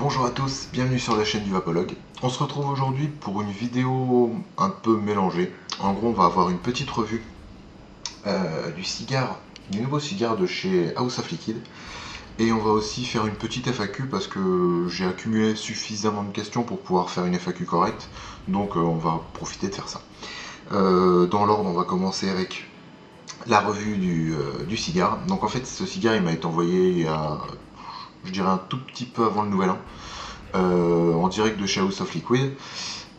Bonjour à tous, bienvenue sur la chaîne du Vapologue. On se retrouve aujourd'hui pour une vidéo un peu mélangée. En gros, on va avoir une petite revue du nouveau cigare de chez House of Liquid. Et on va aussi faire une petite FAQ parce que j'ai accumulé suffisamment de questions pour pouvoir faire une FAQ correcte. Donc on va profiter de faire ça. Dans l'ordre, on va commencer avec la revue du cigare. Donc en fait, ce cigare, il m'a été envoyé il y a, je dirais, un tout petit peu avant le nouvel an. En direct de chez House of Liquid,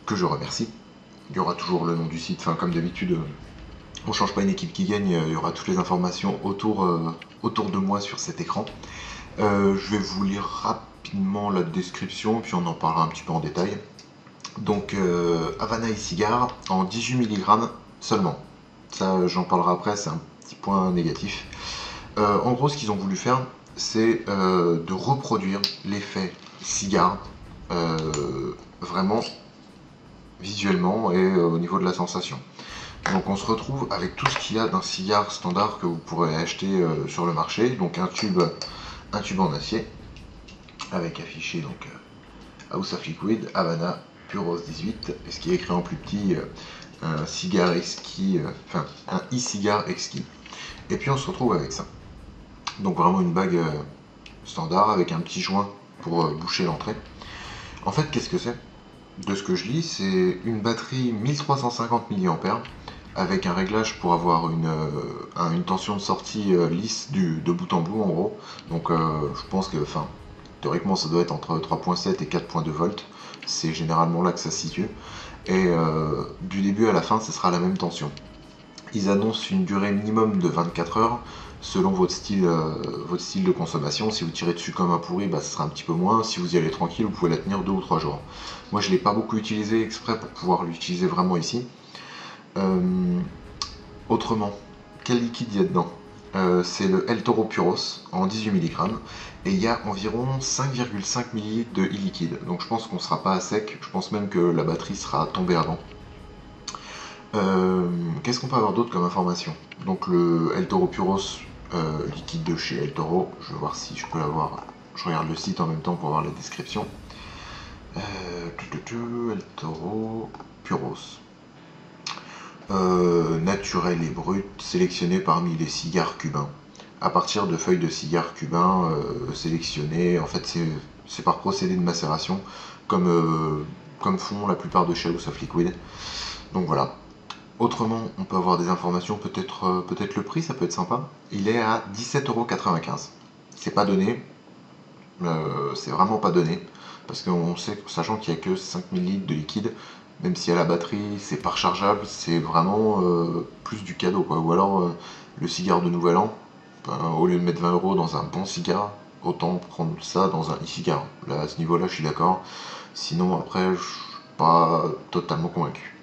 que je remercie. Il y aura toujours le nom du site, enfin comme d'habitude, on change pas une équipe qui gagne, il y aura toutes les informations autour de moi sur cet écran. Je vais vous lire rapidement la description, puis on en parlera un petit peu en détail. Donc Havana e-cigar en 18 mg seulement. Ça j'en parlerai après, c'est un petit point négatif. En gros, ce qu'ils ont voulu faire, c'est de reproduire l'effet cigare vraiment visuellement et au niveau de la sensation. Donc on se retrouve avec tout ce qu'il y a d'un cigare standard que vous pourrez acheter sur le marché. Donc un tube en acier avec affiché donc House of Liquid, Havana, Puros 18, et ce qui est écrit en plus petit, un cigare exquis, enfin un e-cigare exquis. Et puis on se retrouve avec ça. Donc vraiment une bague standard avec un petit joint pour boucher l'entrée. En fait, qu'est-ce que c'est? De ce que je lis, c'est une batterie 1350 mAh avec un réglage pour avoir une tension de sortie lisse de bout en bout en gros. Donc je pense que, enfin, théoriquement ça doit être entre 3.7 et 4.2 volts. C'est généralement là que ça se situe. Et du début à la fin, ce sera la même tension. Ils annoncent une durée minimum de 24 heures selon votre style de consommation. Si vous tirez dessus comme un pourri, bah, ce sera un petit peu moins. Si vous y allez tranquille, vous pouvez la tenir 2 ou 3 jours. Moi, je ne l'ai pas beaucoup utilisé exprès pour pouvoir l'utiliser vraiment ici. Autrement, quel liquide il y a dedans? C'est le El Toro Puros en 18 mg et il y a environ 5,5 ml de e-liquide. Donc je pense qu'on ne sera pas à sec, je pense même que la batterie sera tombée avant. Qu'est-ce qu'on peut avoir d'autre comme information? Donc le El Toro Puros liquide de chez El Toro, je vais voir si je peux l'avoir. Je regarde le site en même temps pour voir la description. El Toro Puros. Naturel et brut, sélectionné parmi les cigares cubains. À partir de feuilles de cigares cubains sélectionnées, en fait c'est par procédé de macération, comme font la plupart de chez House of Liquid. Donc voilà. Autrement, on peut avoir des informations, peut-être le prix, ça peut être sympa. Il est à 17,95 €. C'est pas donné, c'est vraiment pas donné, parce qu'on sait, sachant qu'il n'y a que 5 ml de liquide, même si à la batterie c'est pas rechargeable, c'est vraiment plus du cadeau quoi. Ou alors le cigare de nouvel an, au lieu de mettre 20 € dans un bon cigare, autant prendre ça dans un e-cigare. Là à ce niveau là je suis d'accord, sinon après je suis pas totalement convaincu.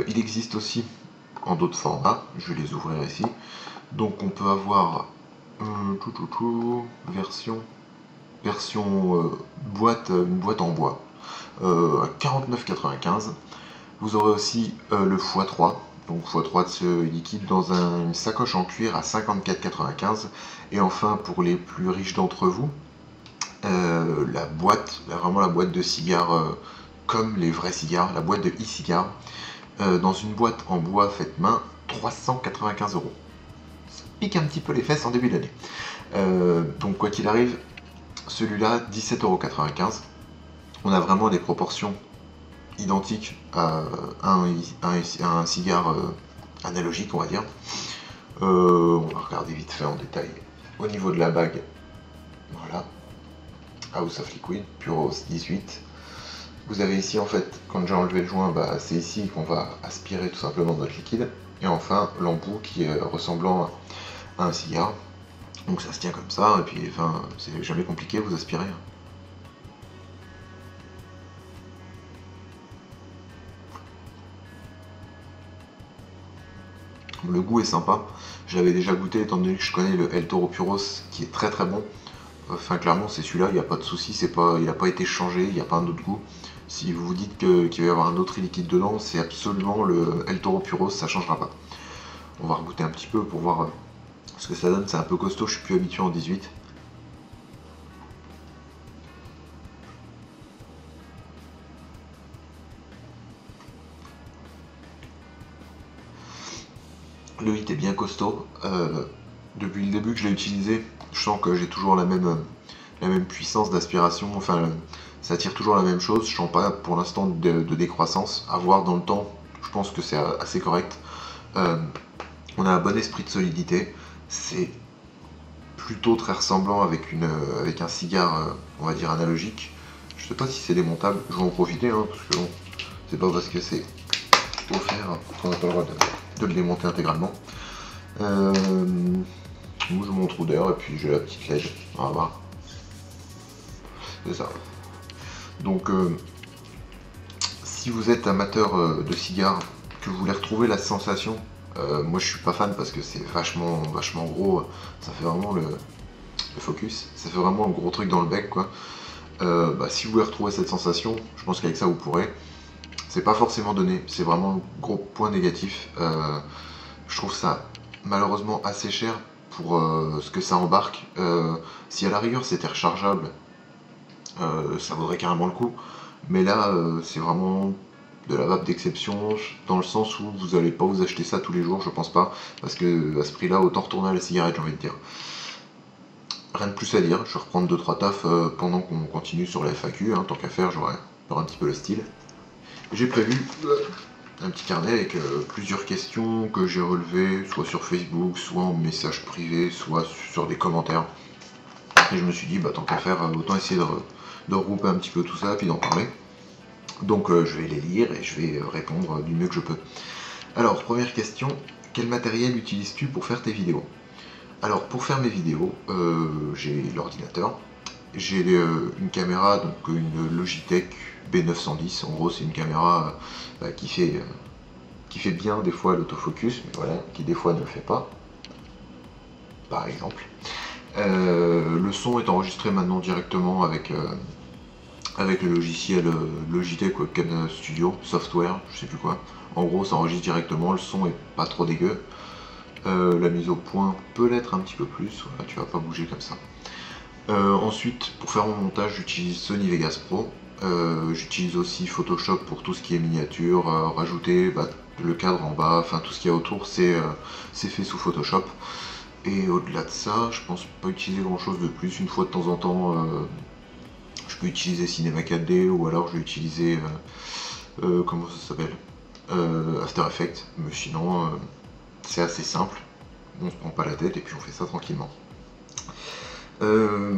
Il existe aussi en d'autres formats, je vais les ouvrir ici. Donc on peut avoir version boîte, une boîte en bois à 49,95 €. Vous aurez aussi le x3, donc x3 de ce liquide dans une sacoche en cuir à 54,95 €. Et enfin pour les plus riches d'entre vous, la boîte, vraiment la boîte de cigares comme les vrais cigares, la boîte de e-cigares, dans une boîte en bois faite main, 395 €. Ça pique un petit peu les fesses en début d'année. Donc quoi qu'il arrive, celui-là, 17,95 €. On a vraiment des proportions identiques à un cigare analogique, on va dire. On va regarder vite fait en détail. Au niveau de la bague, voilà. House of Liquid, Puros 18. Vous avez ici en fait, quand j'ai enlevé le joint, bah, c'est ici qu'on va aspirer tout simplement notre liquide. Et enfin l'embout qui est ressemblant à un cigare. Donc ça se tient comme ça, et puis enfin c'est jamais compliqué, vous aspirez. Le goût est sympa, je l'avais déjà goûté étant donné que je connais le El Toro Puros qui est très très bon. Enfin clairement c'est celui-là, il n'y a pas de souci, il n'a pas été changé, il n'y a pas un autre goût. Si vous vous dites qu'il va y avoir un autre liquide dedans, c'est absolument le El Toro Puros, ça ne changera pas. On va regoûter un petit peu pour voir ce que ça donne, c'est un peu costaud, je suis plus habitué en 18. Le hit est bien costaud. Depuis le début que je l'ai utilisé, je sens que j'ai toujours la même puissance d'aspiration. Enfin, ça tire toujours la même chose. Je sens pas pour l'instant de décroissance. À voir dans le temps, je pense que c'est assez correct. On a un bon esprit de solidité. C'est plutôt très ressemblant avec un cigare, on va dire analogique. Je sais pas si c'est démontable. Je vais en profiter, hein, parce que bon, c'est pas parce que c'est offert qu'on n'a pas le droit de le démonter intégralement. Je mon trou d'air et puis j'ai la petite LED. On va voir. C'est ça. Donc, si vous êtes amateur de cigares, que vous voulez retrouver la sensation, moi je suis pas fan parce que c'est vachement gros. Ça fait vraiment le focus. Ça fait vraiment un gros truc dans le bec, quoi. Si vous voulez retrouver cette sensation, je pense qu'avec ça vous pourrez. C'est pas forcément donné, c'est vraiment un gros point négatif. Je trouve ça malheureusement assez cher pour ce que ça embarque. Si à la rigueur c'était rechargeable, ça vaudrait carrément le coup. Mais là, c'est vraiment de la vape d'exception, dans le sens où vous n'allez pas vous acheter ça tous les jours, je pense pas. Parce que à ce prix-là, autant retourner à la cigarette, j'ai envie de dire. Rien de plus à dire, je vais reprendre 2-3 tafs pendant qu'on continue sur la FAQ, hein, tant qu'à faire, j'aurai un petit peu le style. J'ai prévu un petit carnet avec plusieurs questions que j'ai relevées, soit sur Facebook, soit en message privé, soit sur des commentaires. Et je me suis dit, tant qu'à faire, autant essayer de regrouper un petit peu tout ça, puis d'en parler. Donc je vais les lire et je vais répondre du mieux que je peux. Alors, première question, quel matériel utilises-tu pour faire tes vidéos? Alors, pour faire mes vidéos, j'ai l'ordinateur, j'ai une caméra, donc une Logitech B910. En gros, c'est une caméra qui fait bien des fois l'autofocus, mais voilà, qui des fois ne le fait pas, par exemple. Le son est enregistré maintenant directement avec le logiciel Logitech Webcam Studio, software, je sais plus quoi. En gros, ça enregistre directement, le son est pas trop dégueu. La mise au point peut l'être un petit peu plus, voilà, tu vas pas bouger comme ça. Ensuite, pour faire mon montage, j'utilise Sony Vegas Pro. J'utilise aussi Photoshop pour tout ce qui est miniature, rajouter le cadre en bas, enfin tout ce qu'il y a autour, c'est fait sous Photoshop. Et au-delà de ça, je pense pas utiliser grand chose de plus. Une fois de temps en temps, je peux utiliser Cinema 4D ou alors je vais utiliser comment ça s'appelle, After Effects. Mais sinon, c'est assez simple. On se prend pas la tête et puis on fait ça tranquillement.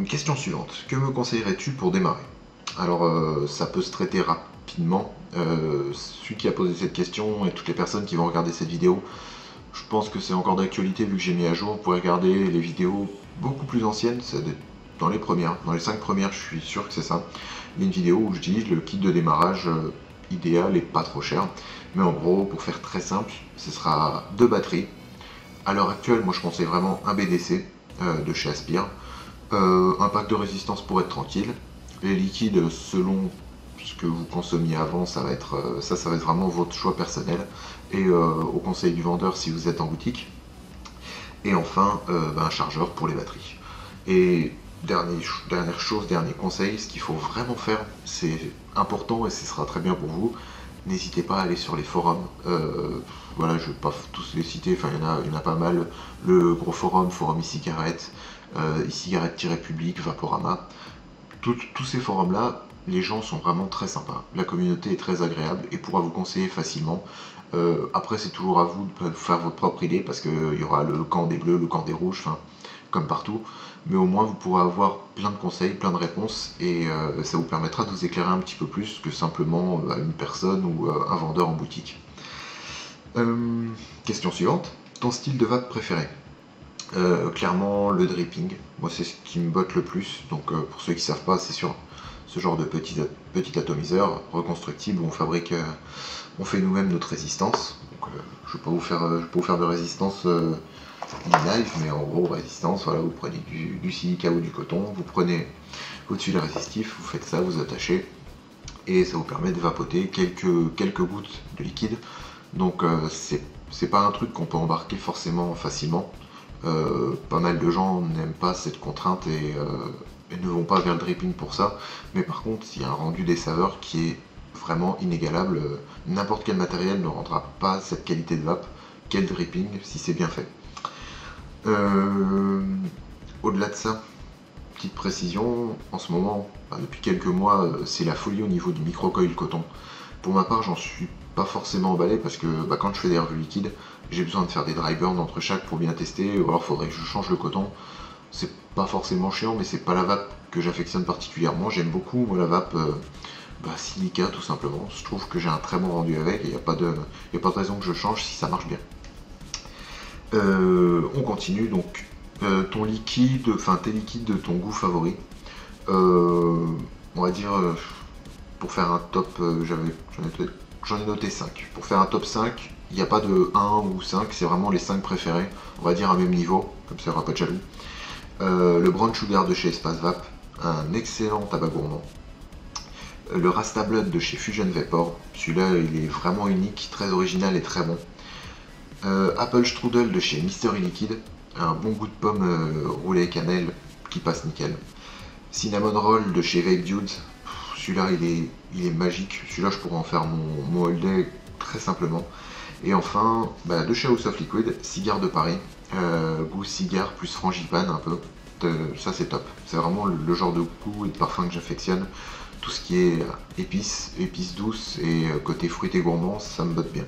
Question suivante. Que me conseillerais-tu pour démarrer? Alors, ça peut se traiter rapidement. Celui qui a posé cette question et toutes les personnes qui vont regarder cette vidéo, je pense que c'est encore d'actualité vu que j'ai mis à jour. Vous pourrez regarder les vidéos beaucoup plus anciennes, dans les premières, dans les 5 premières, je suis sûr que c'est ça. Il y a une vidéo où j'utilise le kit de démarrage idéal et pas trop cher. Mais en gros, pour faire très simple, ce sera 2 batteries. À l'heure actuelle, moi je conseille vraiment un BDC de chez Aspire. Un pack de résistance pour être tranquille. Les liquides, selon ce que vous consommiez avant, ça va être vraiment votre choix personnel. Et au conseil du vendeur si vous êtes en boutique. Et enfin, un chargeur pour les batteries. Et dernière chose, dernier conseil, ce qu'il faut vraiment faire, c'est important et ce sera très bien pour vous. N'hésitez pas à aller sur les forums. Voilà, je ne vais pas tous les citer, enfin il y en a pas mal. Le gros forum e-cigarette, e-cigarette-public, Vaporama. Tous ces forums-là, les gens sont vraiment très sympas. La communauté est très agréable et pourra vous conseiller facilement. Après, c'est toujours à vous de faire votre propre idée parce qu'il y aura le camp des bleus, le camp des rouges, enfin, comme partout. Mais au moins, vous pourrez avoir plein de conseils, plein de réponses et ça vous permettra de vous éclairer un petit peu plus que simplement une personne ou un vendeur en boutique. Question suivante. Ton style de vape préféré? Clairement le dripping, moi c'est ce qui me botte le plus, donc pour ceux qui ne savent pas, c'est sur ce genre de petit atomiseur reconstructible où on fait nous-mêmes notre résistance. Donc, je ne vais pas vous faire de résistance live, mais en gros résistance, voilà, vous prenez du silica ou du coton, vous prenez votre fil résistif, vous faites ça, vous attachez, et ça vous permet de vapoter quelques gouttes de liquide. Donc c'est pas un truc qu'on peut embarquer forcément facilement. Pas mal de gens n'aiment pas cette contrainte et ne vont pas vers le dripping pour ça, mais par contre il y a un rendu des saveurs qui est vraiment inégalable. N'importe quel matériel ne rendra pas cette qualité de vape quel dripping si c'est bien fait. Au-delà de ça, petite précision, en ce moment, depuis quelques mois, c'est la folie au niveau du microcoil coton. Pour ma part, j'en suis pas forcément emballé parce que quand je fais des revues liquides, j'ai besoin de faire des dry burns entre chaque pour bien tester, ou alors faudrait que je change le coton. C'est pas forcément chiant, mais c'est pas la vape que j'affectionne particulièrement. J'aime beaucoup moi, la vape silica tout simplement. Je trouve que j'ai un très bon rendu avec et il n'y a pas de raison que je change si ça marche bien. On continue donc. Ton liquide, enfin tes liquides de ton goût favori. On va dire pour faire un top, j'en ai noté 5. Pour faire un top 5, il n'y a pas de 1 ou 5, c'est vraiment les 5 préférés. On va dire à même niveau, comme ça il n'y aura pas de jaloux. Le Brown Sugar de chez Espace Vape, un excellent tabac gourmand. Le Rasta Blood de chez Fusion Vapor, celui-là il est vraiment unique, très original et très bon. Apple Strudel de chez Mystery Liquid, un bon goût de pomme roulé cannelle qui passe nickel. Cinnamon Roll de chez Vape Dudes, celui-là il est magique, celui-là je pourrais en faire mon holiday très simplement. Et enfin, de chez House of Liquid, cigare de Paris, goût cigare plus frangipane un peu, ça c'est top. C'est vraiment le genre de goût et de parfum que j'affectionne. Tout ce qui est épices douces et côté fruité gourmand, ça me botte bien.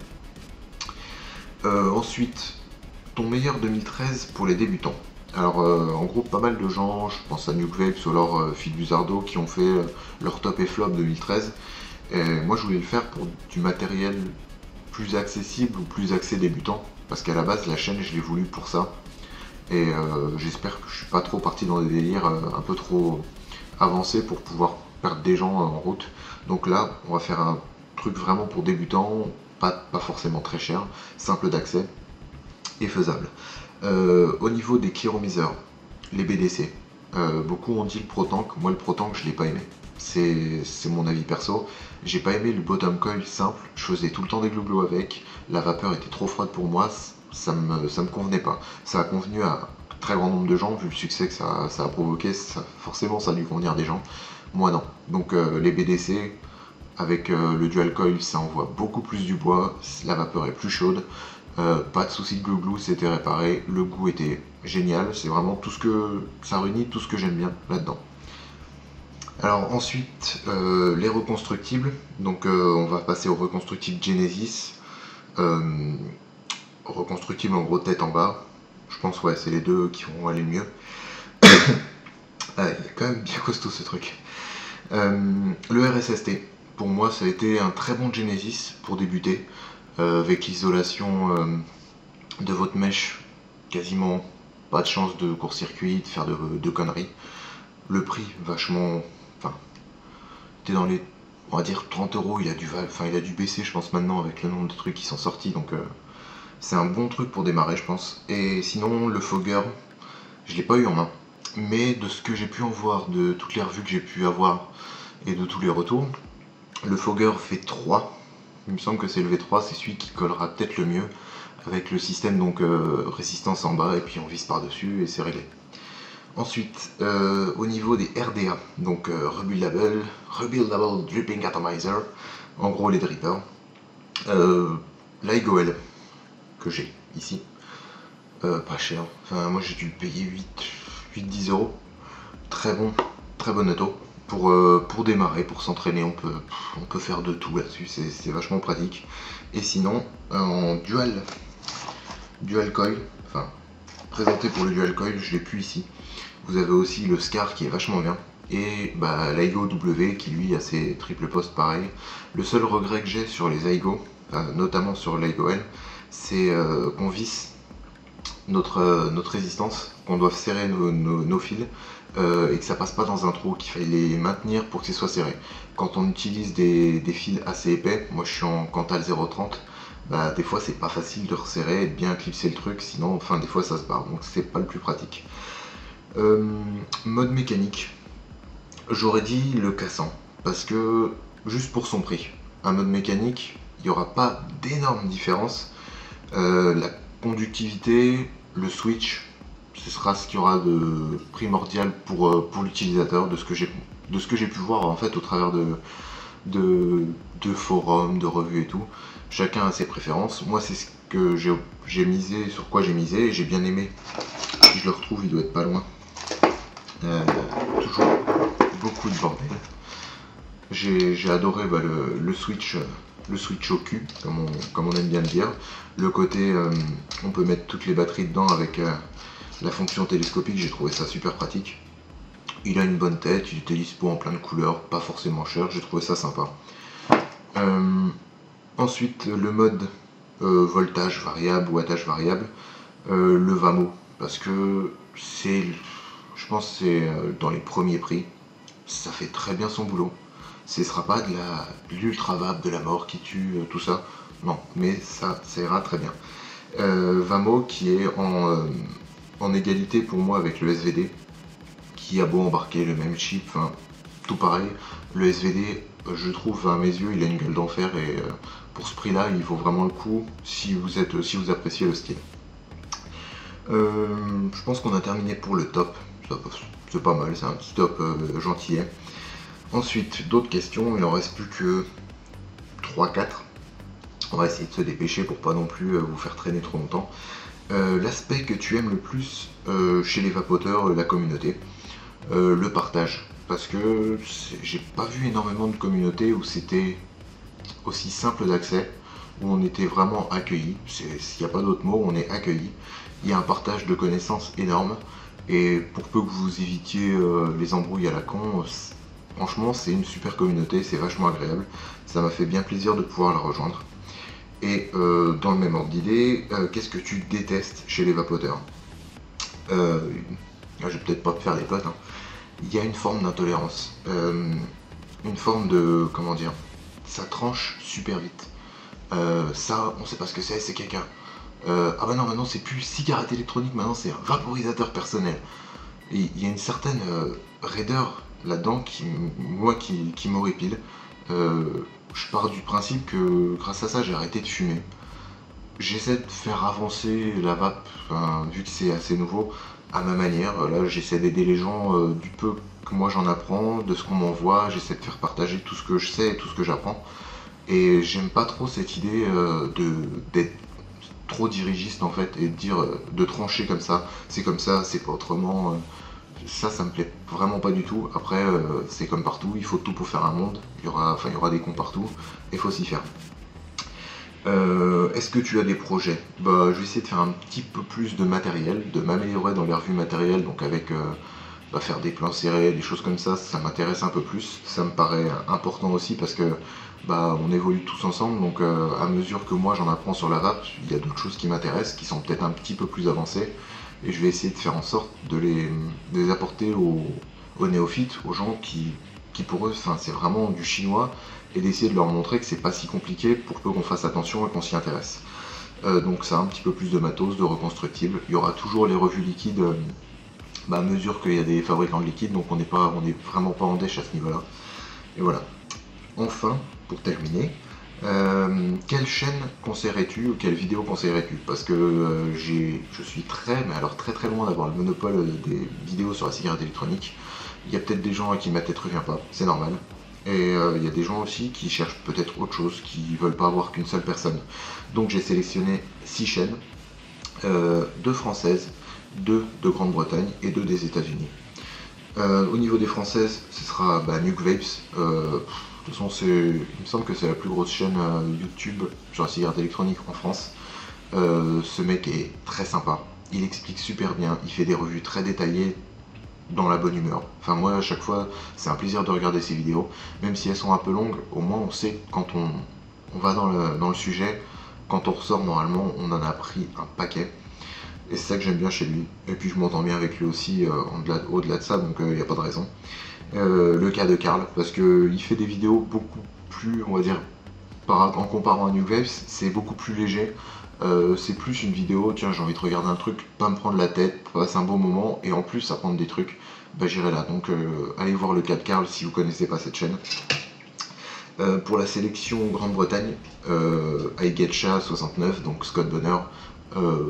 Ensuite, ton meilleur 2013 pour les débutants. Alors en gros pas mal de gens, je pense à Nuke Vapes ou alors Phil Buzardo qui ont fait leur top et flop 2013. Et moi je voulais le faire pour du matériel plus accessible ou plus axé débutant, parce qu'à la base la chaîne je l'ai voulu pour ça. Et j'espère que je suis pas trop parti dans des délires un peu trop avancés pour pouvoir perdre des gens en route. Donc là on va faire un truc vraiment pour débutants, pas forcément très cher, simple d'accès et faisable. Au niveau des chiromiseurs, les BDC, beaucoup ont dit le ProTank, moi le ProTank je l'ai pas aimé. C'est mon avis perso. J'ai pas aimé le bottom coil simple, je faisais tout le temps des glouglous avec, la vapeur était trop froide pour moi, ça me convenait pas. Ça a convenu à un très grand nombre de gens, vu le succès que ça a provoqué, forcément ça a dû convenir des gens, moi non. Donc les BDC, avec le dual coil, ça envoie beaucoup plus du bois, la vapeur est plus chaude, pas de soucis de glouglou, c'était réparé, le goût était génial, c'est vraiment tout ce que ça réunit, tout ce que j'aime bien là-dedans. Alors ensuite, les reconstructibles, donc on va passer au reconstructible Genesis, reconstructible en gros tête en bas, je pense ouais c'est les deux qui vont aller le mieux. Ah, il est quand même bien costaud ce truc. Le RSST, pour moi ça a été un très bon Genesis pour débuter, avec l'isolation de votre mèche, quasiment pas de chance de court-circuit, de faire de conneries. Le prix vachement, enfin, t'es dans les, on va dire 30 €, il a dû baisser je pense maintenant avec le nombre de trucs qui sont sortis, donc c'est un bon truc pour démarrer je pense. Et sinon le Fogger, je l'ai pas eu en main, mais de ce que j'ai pu en voir, de toutes les revues que j'ai pu avoir et de tous les retours, le Fogger V3, il me semble que c'est le V3, c'est celui qui collera peut-être le mieux, avec le système donc résistance en bas et puis on visse par dessus et c'est réglé. Ensuite, au niveau des RDA, donc Rebuildable Dripping Atomizer, en gros les drippers, l'Igoel que j'ai ici, pas cher, enfin moi j'ai dû le payer 8-10 €, très bon, très bon auto. Pour démarrer, pour s'entraîner, on peut faire de tout là-dessus, c'est vachement pratique. Et sinon, en dual coil, enfin présenté pour le dual coil, je l'ai plus ici. Vous avez aussi le Scar qui est vachement bien, et l'Aigo W qui lui a ses triple postes pareil. Le seul regret que j'ai sur les Aigo, notamment sur l'Aigo L, c'est qu'on visse notre résistance, qu'on doit serrer nos fils, et que ça passe pas dans un trou, qu'il faille les maintenir pour que ce soit serré. Quand on utilise des fils assez épais, moi je suis en Cantal 030, des fois c'est pas facile de resserrer et de bien clipser le truc, sinon enfin des fois ça se barre, donc c'est pas le plus pratique. Mode mécanique, j'aurais dit le cassant, parce que juste pour son prix, un mode mécanique, il n'y aura pas d'énorme différence. La conductivité, le switch, ce sera ce qu'il y aura de primordial pour l'utilisateur, de ce que j'ai pu voir en fait au travers de forums, de revues et tout. Chacun a ses préférences. Moi c'est ce que j'ai misé, sur quoi j'ai misé, et j'ai bien aimé. Si je le retrouve, il doit être pas loin. Toujours beaucoup de bordel. J'ai adoré le switch au cul, comme on aime bien le dire. Le côté, on peut mettre toutes les batteries dedans avec la fonction télescopique, j'ai trouvé ça super pratique. Il a une bonne tête, il était dispo en plein de couleurs, pas forcément cher, j'ai trouvé ça sympa. Ensuite, le mode voltage variable, wattage variable, le Vamo, parce que je pense que c'est dans les premiers prix, ça fait très bien son boulot. Ce sera pas de l'ultra vape, de la mort qui tue, tout ça, non, mais ça ira très bien. Vamo qui est en égalité pour moi avec le SVD, qui a beau embarquer le même chip, enfin, tout pareil. Le SVD, je trouve, à mes yeux, il a une gueule d'enfer, et pour ce prix-là, il vaut vraiment le coup si vous appréciez le style. Je pense qu'on a terminé pour le top. C'est pas mal, c'est un petit top gentillet. Ensuite, d'autres questions, il en reste plus que 3-4. On va essayer de se dépêcher pour pas non plus vous faire traîner trop longtemps. L'aspect que tu aimes le plus chez les vapoteurs, la communauté, le partage. Parce que j'ai pas vu énormément de communautés où c'était aussi simple d'accès, où on était vraiment accueillis. S'il n'y a pas d'autre mot, on est accueillis. Il y a un partage de connaissances énorme, et pour peu que vous évitiez les embrouilles à la con, franchement c'est une super communauté, c'est vachement agréable. Ça m'a fait bien plaisir de pouvoir la rejoindre. Et dans le même ordre d'idée, qu'est-ce que tu détestes chez les vapoteurs? Je vais peut-être pas te faire les potes, hein. Il y a une forme d'intolérance, une forme de, comment dire, ça tranche super vite. Ça, on sait pas ce que c'est quelqu'un. Ah bah non, maintenant c'est plus cigarette électronique, maintenant c'est un vaporisateur personnel. Et il y a une certaine raideur là-dedans qui m'horripile. Je pars du principe que grâce à ça j'ai arrêté de fumer. J'essaie de faire avancer la vape, vu que c'est assez nouveau, à ma manière. Là j'essaie d'aider les gens du peu que moi j'en apprends, de ce qu'on m'envoie. J'essaie de faire partager tout ce que je sais et tout ce que j'apprends. Et j'aime pas trop cette idée d'être trop dirigiste en fait, et de dire, de trancher comme ça, c'est pas autrement. Ça me plaît vraiment pas du tout. Après, c'est comme partout, il faut tout pour faire un monde. Il y aura des cons partout, et il faut s'y faire. Est-ce que tu as des projets? Bah, je vais essayer de faire un petit peu plus de matériel, de m'améliorer dans les revues matérielles, donc avec faire des plans serrés, des choses comme ça m'intéresse un peu plus. Ça me paraît important aussi parce que on évolue tous ensemble, donc à mesure que moi j'en apprends sur la vape, il y a d'autres choses qui m'intéressent, qui sont peut-être un petit peu plus avancées, et je vais essayer de faire en sorte de les apporter aux néophytes, aux gens qui pour eux, c'est vraiment du chinois, et d'essayer de leur montrer que c'est pas si compliqué pour peu qu'on fasse attention et qu'on s'y intéresse. Donc ça a un petit peu plus de matos, de reconstructible. Il y aura toujours les revues liquides à mesure qu'il y a des fabricants de liquides, donc on n'est vraiment pas en dèche à ce niveau-là. Et voilà. Enfin, pour terminer, quelle chaîne conseillerais-tu ou quelle vidéo conseillerais-tu? Parce que je suis très loin d'avoir le monopole des vidéos sur la cigarette électronique. Il y a peut-être des gens à qui ma tête revient pas, c'est normal. Et il y a des gens aussi qui cherchent peut-être autre chose, qui veulent pas avoir qu'une seule personne. Donc j'ai sélectionné 6 chaînes, 2 françaises, 2 de Grande-Bretagne et 2 des États-Unis. Au niveau des françaises, ce sera Nuke Vapes. De toute façon, il me semble que c'est la plus grosse chaîne YouTube sur la cigarette électronique en France. Ce mec est très sympa, il explique super bien, il fait des revues très détaillées, dans la bonne humeur. Enfin moi à chaque fois c'est un plaisir de regarder ces vidéos, même si elles sont un peu longues, au moins on sait quand on va dans le sujet, quand on ressort normalement on en a pris un paquet, et c'est ça que j'aime bien chez lui. Et puis je m'entends bien avec lui aussi au-delà de ça, donc il n'y a pas de raison. Le cas de Karl, parce qu'il fait des vidéos beaucoup plus, on va dire, en comparant à Nuke Vapes, c'est beaucoup plus léger. C'est plus une vidéo, tiens j'ai envie de regarder un truc, pas me prendre la tête, passer un bon moment, et en plus apprendre des trucs, j'irai là. Donc allez voir le cas de Karl si vous connaissez pas cette chaîne. Pour la sélection Grande-Bretagne, iGetcha 69, donc Scott Bonner,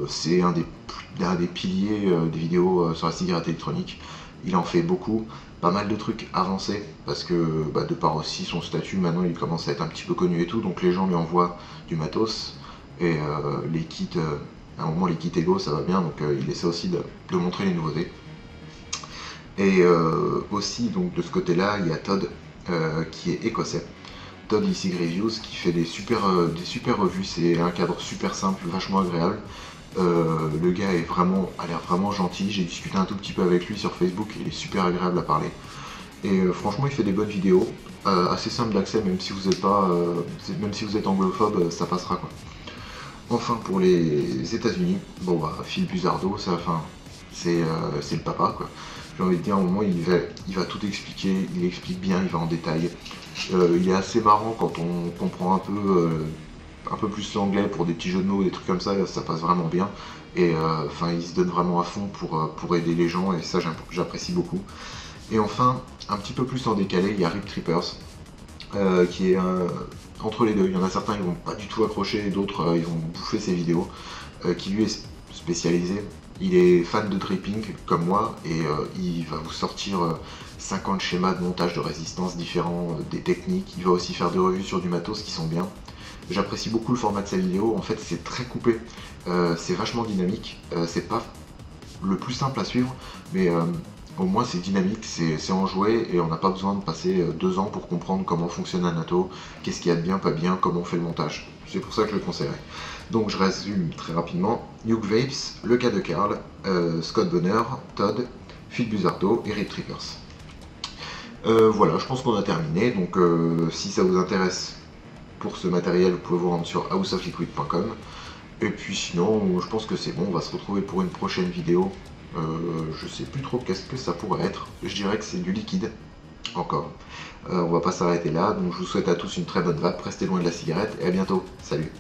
c'est un des piliers des vidéos sur la cigarette électronique. Il en fait beaucoup, pas mal de trucs avancés, parce que de par aussi son statut, maintenant il commence à être un petit peu connu et tout, donc les gens lui envoient du matos. Et les kits, à un moment les kits Ego ça va bien, donc il essaie aussi de montrer les nouveautés. Et aussi donc de ce côté-là, il y a Todd qui est écossais. Todd ici Reviews qui fait des super revues, c'est un cadre super simple, vachement agréable. Le gars a l'air vraiment gentil, j'ai discuté un tout petit peu avec lui sur Facebook, il est super agréable à parler. Et franchement il fait des bonnes vidéos, assez simple d'accès, même si vous êtes pas, même si vous êtes anglophobe, ça passera quoi. Enfin pour les États-Unis, bon bah Phil Buzardo, c'est le papa quoi. J'ai envie de dire, à un moment il va tout expliquer, il explique bien, il va en détail. Il est assez marrant quand on comprend un peu plus l'anglais pour des petits jeux de mots, des trucs comme ça passe vraiment bien. Et enfin il se donne vraiment à fond pour aider les gens et ça j'apprécie beaucoup. Et enfin, un petit peu plus en décalé, il y a Rip Trippers, qui est entre les deux. Il y en a certains qui vont pas du tout accrocher et d'autres ils vont bouffer ses vidéos, qui lui est spécialisé. Il est fan de dripping comme moi et il va vous sortir 50 schémas de montage de résistance différents, des techniques. Il va aussi faire des revues sur du matos qui sont bien. J'apprécie beaucoup le format de sa vidéo, en fait c'est très coupé, c'est vachement dynamique, c'est pas le plus simple à suivre, mais au moins c'est dynamique, c'est enjoué et on n'a pas besoin de passer 2 ans pour comprendre comment fonctionne un atto, qu'est-ce qu'il y a de bien, pas bien, comment on fait le montage. C'est pour ça que je le conseillerais. Donc je résume très rapidement. Nuke Vapes, le cas de Karl, Scott Bonner, Todd, Phil Buzardo et Rip Trippers. Voilà, je pense qu'on a terminé, donc si ça vous intéresse pour ce matériel, vous pouvez vous rendre sur houseofliquid.com. Et puis sinon, je pense que c'est bon, on va se retrouver pour une prochaine vidéo. Je sais plus trop qu'est-ce que ça pourrait être. Je dirais que c'est du liquide, encore. On va pas s'arrêter là, donc je vous souhaite à tous une très bonne vape, restez loin de la cigarette et à bientôt. Salut!